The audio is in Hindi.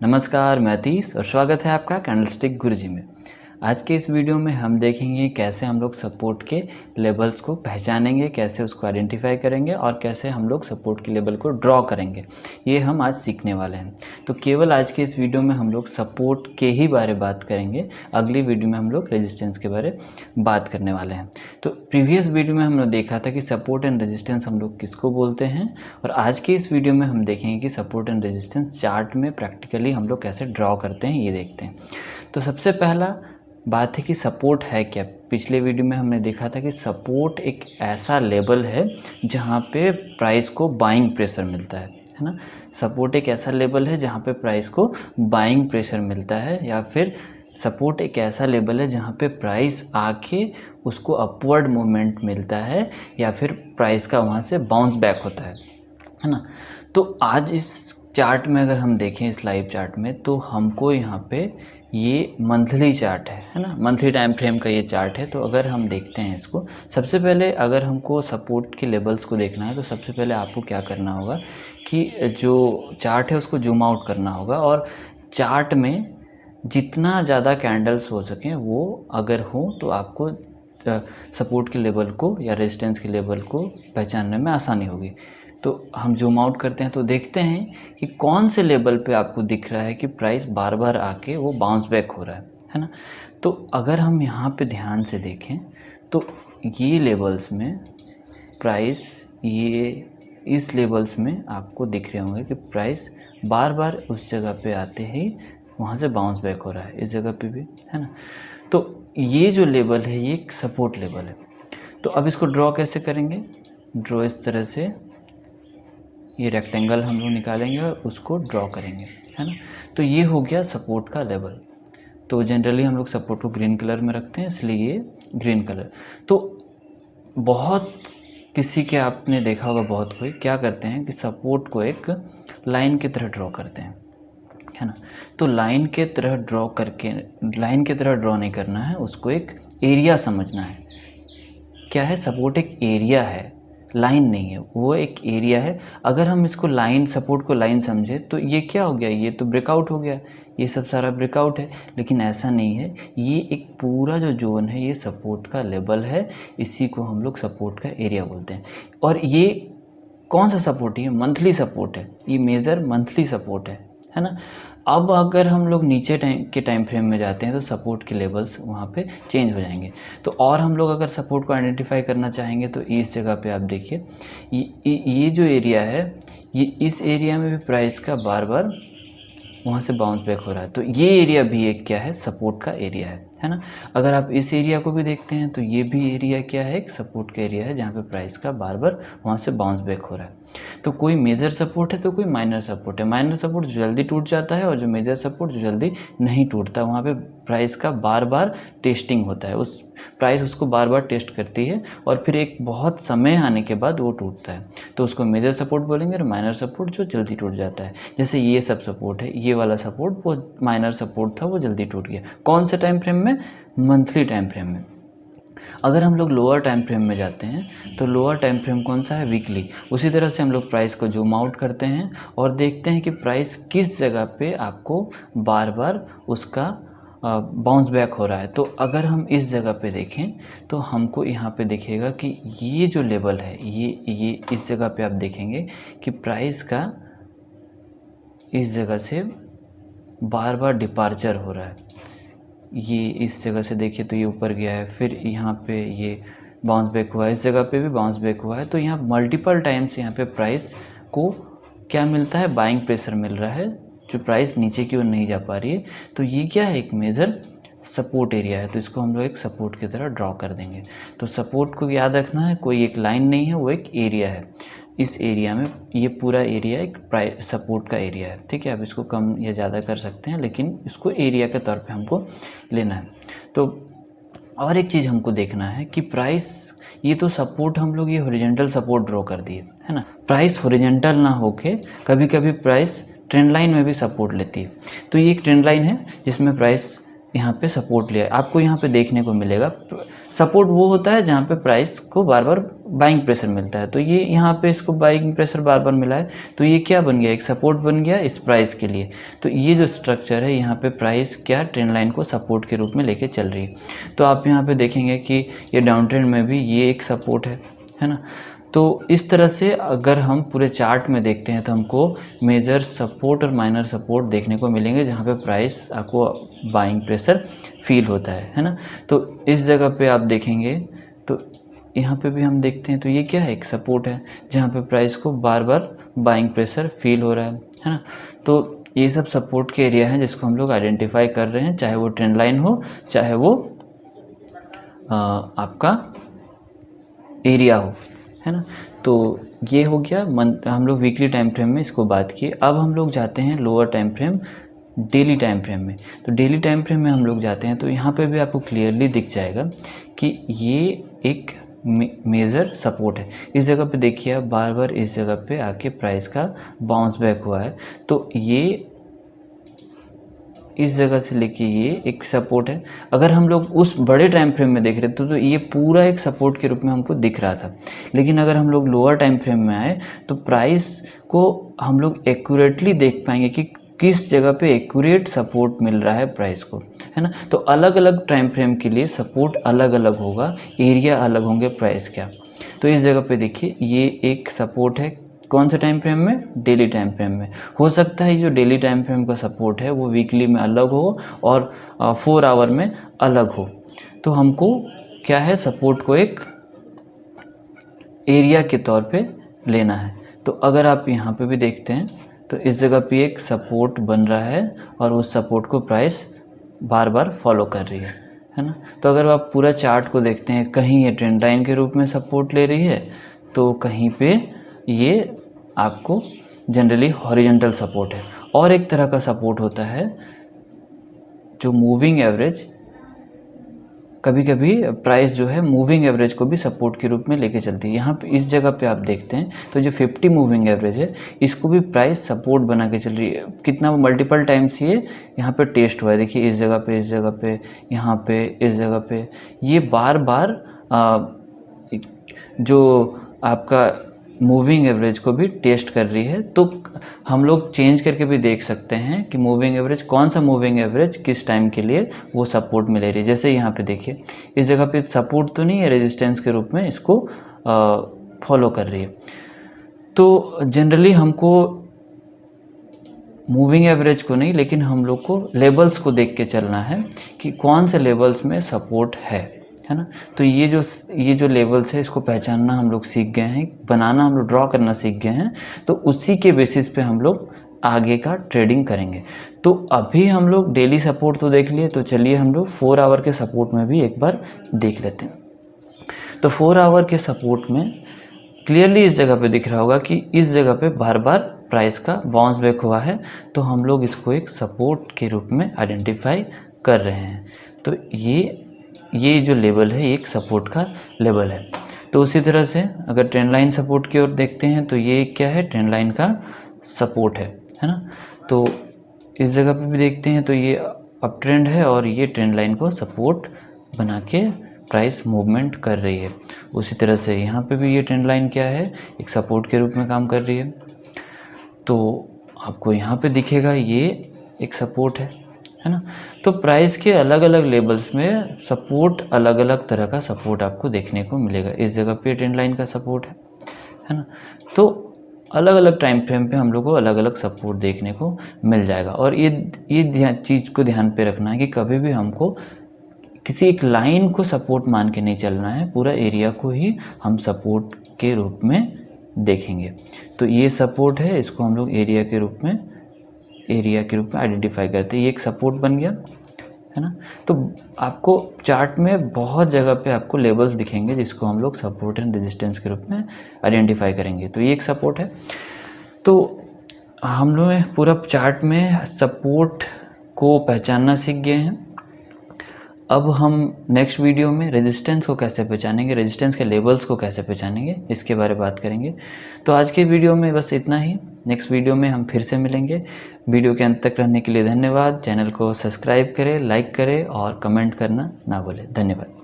नमस्कार, मैं अतीश और स्वागत है आपका कैंडलस्टिक गुरुजी में। आज के इस वीडियो में हम देखेंगे कैसे हम लोग सपोर्ट के लेवल्स को पहचानेंगे, कैसे उसको आइडेंटिफाई करेंगे और कैसे हम लोग सपोर्ट के लेवल को ड्रॉ करेंगे। ये हम आज सीखने वाले हैं। तो केवल आज के इस वीडियो में हम लोग सपोर्ट के ही बारे में बात करेंगे। अगली वीडियो में हम लोग रेजिस्टेंस के बारे में बात करने वाले हैं। तो प्रीवियस वीडियो में हम लोग देखा था कि सपोर्ट एंड रेजिस्टेंस हम लोग किसको बोलते हैं, और आज के इस वीडियो में हम देखेंगे कि सपोर्ट एंड रेजिस्टेंस चार्ट में प्रैक्टिकली हम लोग कैसे ड्रॉ करते हैं, ये देखते हैं। तो सबसे पहला बात है कि सपोर्ट है क्या। पिछले वीडियो में हमने देखा था कि सपोर्ट एक ऐसा लेवल है जहाँ पे प्राइस को बाइंग प्रेशर मिलता है ना। सपोर्ट एक ऐसा लेवल है जहाँ पे प्राइस को बाइंग प्रेशर मिलता है, या फिर सपोर्ट एक ऐसा लेवल है जहाँ पे प्राइस आके उसको अपवर्ड मूवमेंट मिलता है, या फिर प्राइस का वहाँ से बाउंस बैक होता है ना। तो आज इस चार्ट में अगर हम देखें, इस लाइव चार्ट में, तो हमको यहाँ पे ये मंथली चार्ट है ना, मंथली टाइम फ्रेम का ये चार्ट है। तो अगर हम देखते हैं इसको, सबसे पहले अगर हमको सपोर्ट के लेवल्स को देखना है तो सबसे पहले आपको क्या करना होगा कि जो चार्ट है उसको जूम आउट करना होगा, और चार्ट में जितना ज़्यादा कैंडल्स हो सकें वो अगर हो तो आपको सपोर्ट के लेवल को या रेजिस्टेंस के लेवल को पहचानने में आसानी होगी। तो हम जूम आउट करते हैं तो देखते हैं कि कौन से लेवल पे आपको दिख रहा है कि प्राइस बार बार आके वो बाउंस बैक हो रहा है ना। तो अगर हम यहाँ पे ध्यान से देखें तो ये लेवल्स में प्राइस, ये इस लेवल्स में आपको दिख रहे होंगे कि प्राइस बार बार उस जगह पे आते ही वहाँ से बाउंस बैक हो रहा है, इस जगह पे भी, है ना। तो ये जो लेवल है ये एक सपोर्ट लेवल है। तो अब इसको ड्रॉ कैसे करेंगे, ड्रॉ इस तरह से ये रेक्टेंगल हम लोग निकालेंगे और उसको ड्रॉ करेंगे, है ना। तो ये हो गया सपोर्ट का लेवल। तो जनरली हम लोग सपोर्ट को ग्रीन कलर में रखते हैं, इसलिए ये ग्रीन कलर। तो बहुत किसी के आपने देखा होगा, बहुत कोई क्या करते हैं कि सपोर्ट को एक लाइन की तरह ड्रॉ करते हैं, है ना। तो लाइन के तरह ड्रॉ करके, लाइन की तरह ड्रॉ नहीं करना है, उसको एक एरिया समझना है। क्या है, सपोर्ट एक एरिया है, लाइन नहीं है, वो एक एरिया है। अगर हम इसको लाइन, सपोर्ट को लाइन समझे तो ये क्या हो गया, ये तो ब्रेकआउट हो गया, ये सब सारा ब्रेकआउट है। लेकिन ऐसा नहीं है, ये एक पूरा जो जोन है ये सपोर्ट का लेवल है, इसी को हम लोग सपोर्ट का एरिया बोलते हैं। और ये कौन सा सपोर्ट है, ये मंथली सपोर्ट है, ये मेजर मंथली सपोर्ट है ना। अब अगर हम लोग नीचे के टाइम फ्रेम में जाते हैं तो सपोर्ट के लेवल्स वहाँ पे चेंज हो जाएंगे। तो और हम लोग अगर सपोर्ट को आइडेंटिफाई करना चाहेंगे तो इस जगह पे आप देखिए, ये जो एरिया है, ये इस एरिया में भी प्राइस का बार बार वहाँ से बाउंस बैक हो रहा है। तो ये एरिया भी एक क्या है, सपोर्ट का एरिया है ना। अगर आप इस एरिया को भी देखते हैं तो ये भी एरिया क्या है, एक सपोर्ट का एरिया है, जहाँ पे प्राइस का बार बार वहाँ से बाउंस बैक हो रहा है। तो कोई मेजर सपोर्ट है तो कोई माइनर सपोर्ट है। माइनर सपोर्ट जो जल्दी टूट जाता है, और जो मेजर सपोर्ट जो जल्दी नहीं टूटता, वहाँ पे प्राइस का बार बार टेस्टिंग होता है, उस प्राइस उसको बार बार टेस्ट करती है और फिर एक बहुत समय आने के बाद वो टूटता है। तो उसको मेजर सपोर्ट बोलेंगे, और माइनर सपोर्ट जो जल्दी टूट जाता है। जैसे ये सब सपोर्ट है, ये वाला सपोर्ट वो माइनर सपोर्ट था, वो जल्दी टूट गया। कौन से टाइम फ्रेम में, मंथली टाइम फ्रेम में। अगर हम लोग लोअर टाइम फ्रेम में जाते हैं तो लोअर टाइम फ्रेम कौन सा है, वीकली। उसी तरह से हम लोग प्राइस को जूम आउट करते हैं और देखते हैं कि प्राइस किस जगह पे आपको बार बार उसका बाउंस बैक हो रहा है। तो अगर हम इस जगह पे देखें तो हमको यहाँ पे दिखेगा कि ये जो लेवल है, ये इस जगह पे आप देखेंगे कि प्राइस का इस जगह से बार बार डिपार्चर हो रहा है। ये इस जगह से देखिए तो ये ऊपर गया है, फिर यहाँ पे ये बाउंस बैक हुआ है, इस जगह पे भी बाउंस बैक हुआ है। तो यहाँ मल्टीपल टाइम्स यहाँ पे प्राइस को क्या मिलता है, बाइंग प्रेशर मिल रहा है, जो प्राइस नीचे की ओर नहीं जा पा रही है। तो ये क्या है, एक मेजर सपोर्ट एरिया है। तो इसको हम लोग एक सपोर्ट की तरह ड्रॉ कर देंगे। तो सपोर्ट को याद रखना है, कोई एक लाइन नहीं है, वो एक एरिया है। इस एरिया में ये पूरा एरिया एक सपोर्ट का एरिया है, ठीक है। आप इसको कम या ज़्यादा कर सकते हैं, लेकिन इसको एरिया के तौर पे हमको लेना है। तो और एक चीज़ हमको देखना है कि प्राइस, ये तो सपोर्ट हम लोग ये हॉरिजॉन्टल सपोर्ट ड्रॉ कर दिए, है ना। प्राइस हॉरिजॉन्टल ना होके कभी कभी प्राइस ट्रेंड लाइन में भी सपोर्ट लेती है। तो ये एक ट्रेंड लाइन है जिसमें प्राइस यहाँ पे सपोर्ट लिया है, आपको यहाँ पे देखने को मिलेगा। सपोर्ट वो होता है जहाँ पे प्राइस को बार बार बाइंग प्रेशर मिलता है, तो ये यहाँ पे इसको बाइंग प्रेशर बार बार मिला है, तो ये क्या बन गया, एक सपोर्ट बन गया इस प्राइस के लिए। तो ये जो स्ट्रक्चर है, यहाँ पे प्राइस क्या ट्रेंड लाइन को सपोर्ट के रूप में लेके चल रही है। तो आप यहाँ पे देखेंगे कि ये डाउन ट्रेंड में भी ये एक सपोर्ट है ना। तो इस तरह से अगर हम पूरे चार्ट में देखते हैं तो हमको मेजर सपोर्ट और माइनर सपोर्ट देखने को मिलेंगे, जहाँ पे प्राइस आपको बाइंग प्रेशर फील होता है ना। तो इस जगह पे आप देखेंगे तो यहाँ पे भी हम देखते हैं, तो ये क्या है, एक सपोर्ट है जहाँ पे प्राइस को बार बार बाइंग प्रेशर फील हो रहा है ना। तो ये सब सपोर्ट के एरिया हैं जिसको हम लोग आइडेंटिफाई कर रहे हैं, चाहे वो ट्रेंड लाइन हो, चाहे वो आपका एरिया हो, है ना। तो ये हो गया हम लोग वीकली टाइम फ्रेम में इसको बात किए। अब हम लोग जाते हैं lower time frame, daily time frame में। तो डेली टाइम फ्रेम में हम लोग जाते हैं तो यहाँ पे भी आपको क्लियरली दिख जाएगा कि ये एक मेजर सपोर्ट है। इस जगह पे देखिए आप, बार बार इस जगह पे आके प्राइस का बाउंस बैक हुआ है, तो ये इस जगह से लेके ये एक सपोर्ट है। अगर हम लोग उस बड़े टाइम फ्रेम में देख रहे थे तो ये पूरा एक सपोर्ट के रूप में हमको दिख रहा था, लेकिन अगर हम लोग लोअर टाइम फ्रेम में आए तो प्राइस को हम लोग एक्यूरेटली देख पाएंगे कि किस जगह पे एक्यूरेट सपोर्ट मिल रहा है प्राइस को, है ना। तो अलग अलग टाइम फ्रेम के लिए सपोर्ट अलग अलग होगा, एरिया अलग होंगे प्राइस का। तो इस जगह पे देखिए ये एक सपोर्ट है, कौन से टाइम फ्रेम में, डेली टाइम फ्रेम में। हो सकता है जो डेली टाइम फ्रेम का सपोर्ट है वो वीकली में अलग हो और 4 आवर में अलग हो। तो हमको क्या है, सपोर्ट को एक एरिया के तौर पे लेना है। तो अगर आप यहाँ पे भी देखते हैं तो इस जगह पे एक सपोर्ट बन रहा है और उस सपोर्ट को प्राइस बार बार फॉलो कर रही है ना। तो अगर आप पूरा चार्ट को देखते हैं, कहीं ये ट्रेंड लाइन के रूप में सपोर्ट ले रही है, तो कहीं पे ये आपको जनरली हॉरिजॉन्टल सपोर्ट है। और एक तरह का सपोर्ट होता है जो मूविंग एवरेज, कभी कभी प्राइस जो है मूविंग एवरेज को भी सपोर्ट के रूप में लेके चलती है। यहाँ पे इस जगह पे आप देखते हैं तो जो 50 मूविंग एवरेज है इसको भी प्राइस सपोर्ट बना के चल रही है। कितना मल्टीपल टाइम्स ये यहाँ पे टेस्ट हुआ है, देखिए इस जगह पे, इस जगह पे, यहाँ पे, इस जगह पे, ये बार बार जो आपका मूविंग एवरेज को भी टेस्ट कर रही है। तो हम लोग चेंज करके भी देख सकते हैं कि मूविंग एवरेज, कौन सा मूविंग एवरेज किस टाइम के लिए वो सपोर्ट में ले रही है। जैसे यहाँ पे देखिए इस जगह पे सपोर्ट तो नहीं है, रेजिस्टेंस के रूप में इसको फॉलो कर रही है। तो जनरली हमको मूविंग एवरेज को नहीं, लेकिन हम लोग को लेवल्स को देख के चलना है कि कौन से लेवल्स में सपोर्ट है ना। तो ये जो लेवल्स है इसको पहचानना हम लोग सीख गए हैं, बनाना हम लोग ड्रॉ करना सीख गए हैं। तो उसी के बेसिस पे हम लोग आगे का ट्रेडिंग करेंगे। तो अभी हम लोग डेली सपोर्ट तो देख लिए, तो चलिए हम लोग 4 आवर के सपोर्ट में भी एक बार देख लेते हैं। तो 4 आवर के सपोर्ट में क्लियरली इस जगह पे दिख रहा होगा कि इस जगह पे बार बार प्राइस का बाउंस बैक हुआ है, तो हम लोग इसको एक सपोर्ट के रूप में आइडेंटिफाई कर रहे हैं। तो ये जो लेवल है एक सपोर्ट का लेवल है। तो उसी तरह से अगर ट्रेंड लाइन सपोर्ट की ओर देखते हैं तो ये क्या है, ट्रेंड लाइन का सपोर्ट है ना। तो इस जगह पे भी देखते हैं तो ये अप ट्रेंड है और ये ट्रेंड लाइन को सपोर्ट बना के प्राइस मूवमेंट कर रही है। उसी तरह से यहाँ पे भी ये ट्रेंड लाइन क्या है, एक सपोर्ट के रूप में काम कर रही है। तो आपको यहाँ पे दिखेगा ये एक सपोर्ट है ना। तो प्राइस के अलग अलग लेवल्स में सपोर्ट, अलग अलग तरह का सपोर्ट आपको देखने को मिलेगा। इस जगह पे ट्रेंड लाइन का सपोर्ट है ना। तो अलग अलग टाइम फ्रेम पे हम लोग को अलग अलग सपोर्ट देखने को मिल जाएगा। और ये चीज़ को ध्यान पे रखना है कि कभी भी हमको किसी एक लाइन को सपोर्ट मान के नहीं चलना है, पूरा एरिया को ही हम सपोर्ट के रूप में देखेंगे। तो ये सपोर्ट है, इसको हम लोग एरिया के रूप में आइडेंटिफाई करते हैं। ये एक सपोर्ट बन गया है ना। तो आपको चार्ट में बहुत जगह पे आपको लेवल्स दिखेंगे जिसको हम लोग सपोर्ट एंड रेजिस्टेंस के रूप में आइडेंटिफाई करेंगे। तो ये एक सपोर्ट है। तो हम लोग पूरा चार्ट में सपोर्ट को पहचानना सीख गए हैं। अब हम नेक्स्ट वीडियो में रेजिस्टेंस को कैसे पहचानेंगे, रेजिस्टेंस के लेवल्स को कैसे पहचानेंगे, इसके बारे में बात करेंगे। तो आज के वीडियो में बस इतना ही। नेक्स्ट वीडियो में हम फिर से मिलेंगे। वीडियो के अंत तक रहने के लिए धन्यवाद। चैनल को सब्सक्राइब करें, लाइक करें और कमेंट करना ना भूलें। धन्यवाद।